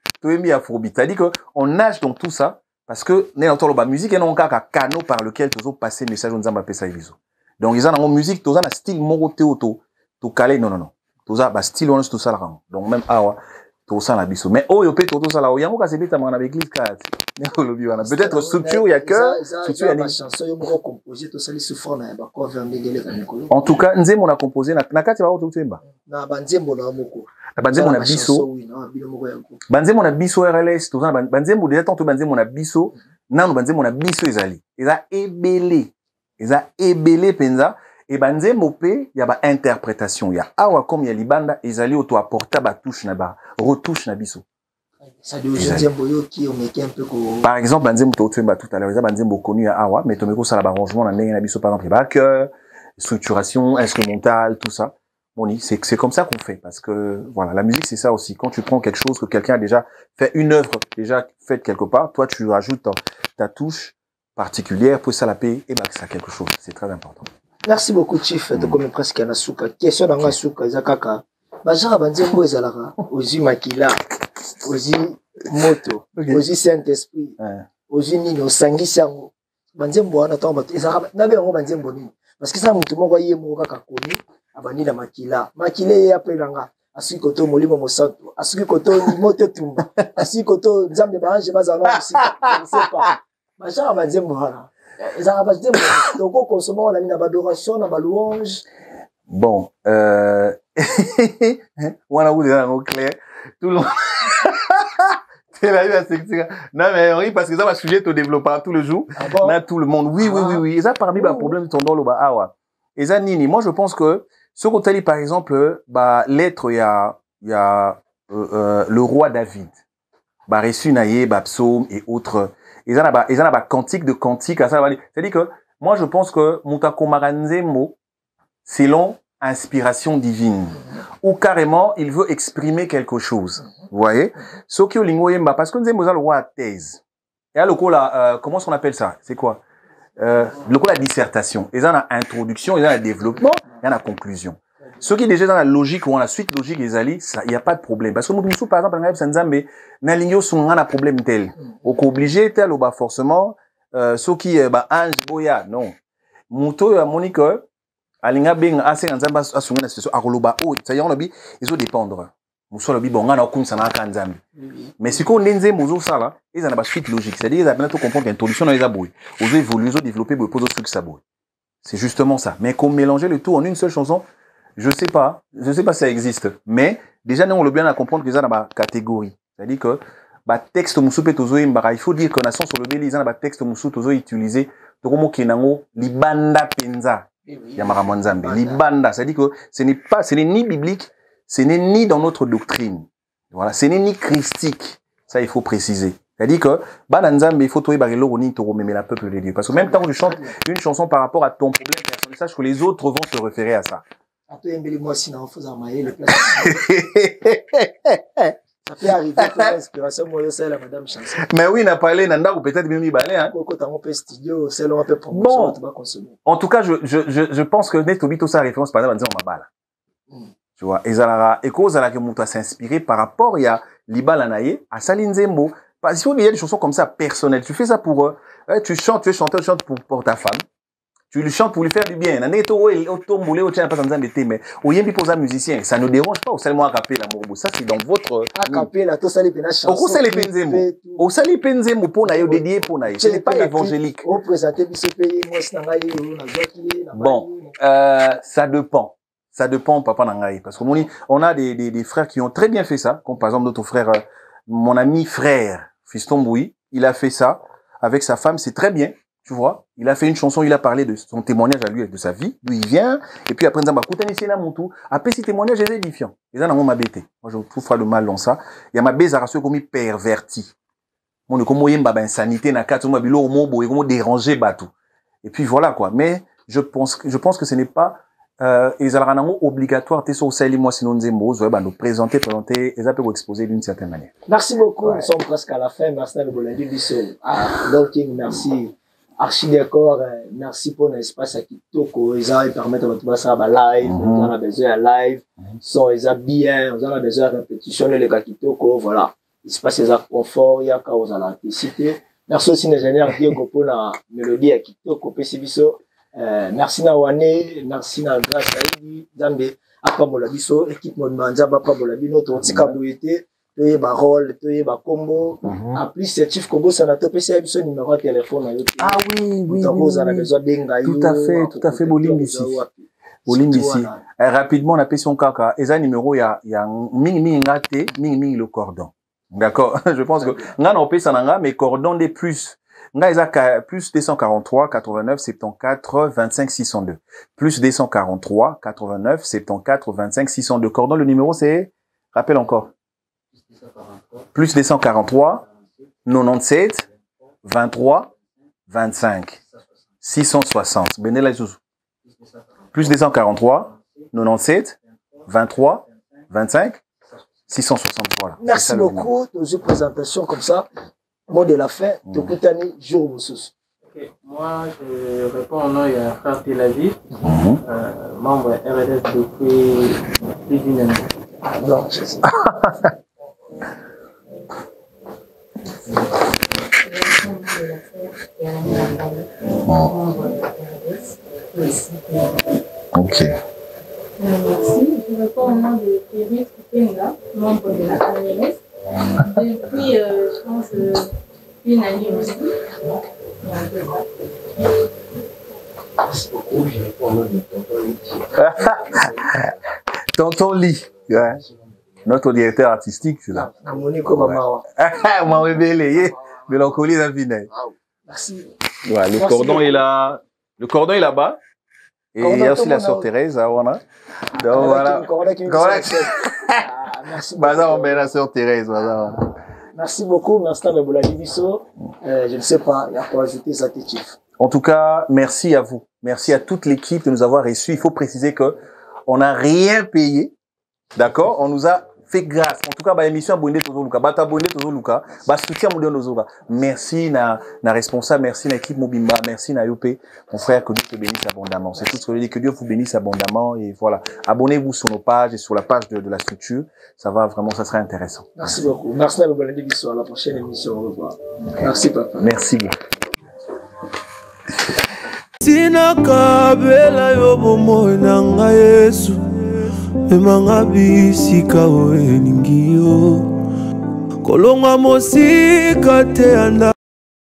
Afrobeat. C'est-à-dire qu'on nage dans tout ça parce que la musique est un canal par lequel tu passer le message de Nzamba. Donc ils ont une musique, ils ont un style moroté auto, to calé non. Ils ont un style on tout ça là. Donc même tout ça la biso. Mais il peut tout ça là. Il y a un cas c'est bête à l'église peut-être structure il y a que structure il y a chanson composé tout ça les souffrant na ba cover ndengele kaniko. En tout cas nzembo na composé na kati ba auto temba. Na banzembo na moko. Banzembo na biso. Banzembo na biso RLS tout ça banzembo déjà tant banzembo na biso nanu banzembo na biso ezali. Eza ebele penza et banzembo pe ya ba interprétation ya awa comme ya libanda ezali auto apporter ba touche na ba retouche na biso. Ça dit qui on met un peu par exemple banzembo to tout à l'heure banzembo connu à awa mais tomeko ça la arrangement na ndenge na biso par exemple ba cœur structuration instrumentale tout ça. Bon, c'est comme ça qu'on fait parce que voilà, la musique c'est ça aussi. Quand tu prends quelque chose que quelqu'un a déjà fait une œuvre déjà faite quelque part, toi tu rajoutes ta touche particulière pour ça la paix et ça quelque chose. C'est très important. Merci beaucoup Chief. Tu comme presque un souka. Question dans un souka zakaka. Bajara banzembo ezalaka ozi makila, ozi moto, ozi Saint-Esprit, ozi nini osangisi yango. Banzembo wana tomba ezalaka na be ngo banzembo nini. Parce que ça mutu moko yemo kaka koni abani na makila ya pelanga asiki koto molimo mosantu asiki koto moto tumba asiki koto nzambe baanje bazana musika je ne sais pas macha banzembo wana ezaka banzembo toko consommer na na adoration na ba louange bon wana vous là au clair tout le monde Non, mais oui, parce que ça va sujet au développement tout le jour. Ah bon? Là, tout le monde. Oui, oui, oui, oui. Et ça, parmi les problèmes de ton dos, bah, ah, ouais. Et ça, Nini, moi, je pense que, ce qu'on t'a dit, par exemple, bah, l'être, il y a, le roi David. Bah, reçu naïe, bah, psaume et autres. Ils en a cantique de cantique, à ça, c'est-à-dire que, moi, je pense que, Moutako Maranzemo, selon inspiration divine. Ou carrément, il veut exprimer quelque chose. Vous voyez? Ce qui est au lingo yemba, parce que nous avons le roi thèse. Et là, le coup, là, comment on appelle ça? C'est quoi? Le coup, la dissertation. Il y a la introduction, il y a le développement, il y a la conclusion. Ce qui est déjà dans la logique ou dans la suite logique des alliés, il n'y a pas de problème. Parce que nous, par exemple, dans l'ingénieur, on a un problème tel. On est obligé, tel, ou forcément, ce qui est, ange, boya, non. Mouto, Monique, alinga beng ase nzamba asunga na situation akoloba o ça y on lobi ezo dépendre muso lobi bon ngana okunsa na ka nzambe mais si ko ndenze mozo sala ils en a ba suite logique c'est-à-dire ils ont tout comprendre l'introduction dans les aboui ozo évoluer ozo développer pour poser truc ça boui c'est justement ça mais qu'on mélanger le tout en une seule chanson je sais pas si ça existe mais déjà nous on le bien à comprendre que ça dans ba catégorie c'est-à-dire que ba texte muso pe tozo imbara il faut dire que na sens sur le beli ils en a ba texte muso tozo utiliser to komo kenango libanda penza Yamara Mwanzambe. Libanda, c'est-à-dire que ce n'est ni biblique, ce n'est ni dans notre doctrine. Voilà, ce n'est ni christique. Ça, il faut préciser. C'est-à-dire que, Bananzambe, il faut trouver Barilo Roni Toro Mémé la peuple de Dieu. Parce que même quand tu chantes une chanson par rapport à ton problème personnel, sache que les autres vont se référer à ça. Ça peut arriver que l'inspiration, moi, c'est la madame Chanson. Mais oui, il a parlé, Nanda, ou peut-être même Balé, hein. Bon, en tout cas, je pense que Net Obito, sa référence, par exemple, on m'a tu vois, et Zalara, et cause à la que Mouta s'inspirer par rapport, il y a Libala Naye, à Saline Zembo. Parce qu'il y a des chansons comme ça, personnelles. Tu fais ça pour, tu chantes, tu es chanteur, tu chantes pour ta femme. Tu lui chantes pour lui faire du bien. Mais au yembi posa musicien, ça ne dérange pas au seulement à rappeler l'amour. Ça c'est dans votre la to sali pena chanson. Au sali penzemo. Au sali penzemo pour naïo dédié pour naïo. Ce n'est pas évangélique. Au présenter biso pays moi sinangai na zoki na. Bon, ça dépend. Ça dépend papa nangai parce que on a des frères qui ont très bien fait ça, comme par exemple notre frère mon ami frère Fiston Boui, il a fait ça avec sa femme, c'est très bien. Tu vois, il a fait une chanson, il a parlé de son témoignage à lui, de sa vie, d'où il vient, et puis après, après ce témoignage est édifiant. Et ça, moi, je trouve pas le mal dans ça. Il y a ma bézarration comme perverti. Mon comme moyen insanité na quatre, moi bilo mobo et comment déranger batou. Et puis voilà quoi. Mais je pense que ce n'est pas ils ont obligatoire t'es sur celle moi sinon nzembo nous présenter et ça peut vous exposer d'une certaine manière. Merci beaucoup. Nous sommes presque à la fin. Merci de Bolandi Bisso. Donc merci. Archi d'accord, merci pour l'espace à Kitoko. Ils ont permis de mettre ça à live. On a besoin de live. Son, ils ont bien. On a besoin de répétition. Les gars Kitoko, voilà. Il se passe des confort. Il y a cause à l'authenticité. Merci aussi l'ingénieur Diego pour la mélodie à Kitoko. Pessibiso. Merci na Wane. Merci na Grâce Saïdi. Zambe. Apamola Bisso. Équipe Monmanza. Apamola Bino. Tontika Bouité. Toye ba rôle, toye ba combo. En plus, c'est Chief Kobo, ça n'a pas PC, son numéro de téléphone. Ah oui, oui. Tout à fait, Bolim ici. Bolim ici. Rapidement, on a payé son caca. Et ça, numéro, il y a ming le cordon. D'accord? Je pense que, on a payé ça, mais cordon des plus. Nga ils a plus 243 89 74 25 602. Plus 243 89 74 25 602. Cordon, le numéro, c'est, rappelle encore. Plus 243, 97, 23, 25, 660. Benela Zouzou. Plus 243, 97, 23, 25, 660. Voilà. Merci beaucoup pour une présentation comme ça. Mot de la fin, Tokutani, jour Moussous. Moi, je réponds au nom de Frère Tel Aviv, membre RDS depuis plus d'une année. Non, je sais. Ok. Merci. Je réponds au nom de Thierry Kupenga, membre de la ALS. Depuis, je pense, une année aussi. Merci beaucoup. Je réponds au nom de Tonton Lee. Tonton Lee. Ouais. Notre directeur artistique, c'est là. Monico Mamawa. Mawebele, mélancolie d'un vinaigre. Merci. Ouais, le cordon est là. Le cordon est là-bas. Et il y a aussi la sœur Thérèse, hein, voilà. Donc voilà. Merci beaucoup. La sœur Thérèse, voilà. Merci beaucoup, merci à je ne sais pas, il y a pas ajouté ça chief. En tout cas, merci à vous. Merci à toute l'équipe de nous avoir reçus. Il faut préciser que on n'a rien payé. D'accord? On nous a fait grâce. En tout cas, émission abonnée Tozo Luka. Abonnée Tozo Luka. Soutien Moudon Nozoba. Merci na responsable. Merci na équipe Mobimba. Merci na Yopé. Mon frère, que Dieu te bénisse abondamment. C'est tout ce que je dis. Que Dieu vous bénisse abondamment. Et voilà. Abonnez-vous sur nos pages et sur la page de la structure. Ça va vraiment, ça sera intéressant. Merci beaucoup. Merci à vous. À la prochaine émission. Au revoir. Merci, papa. Merci beaucoup. Sina kabela yo bomo nanga Yesu emanga bisika o eningio kolonga mosika te anda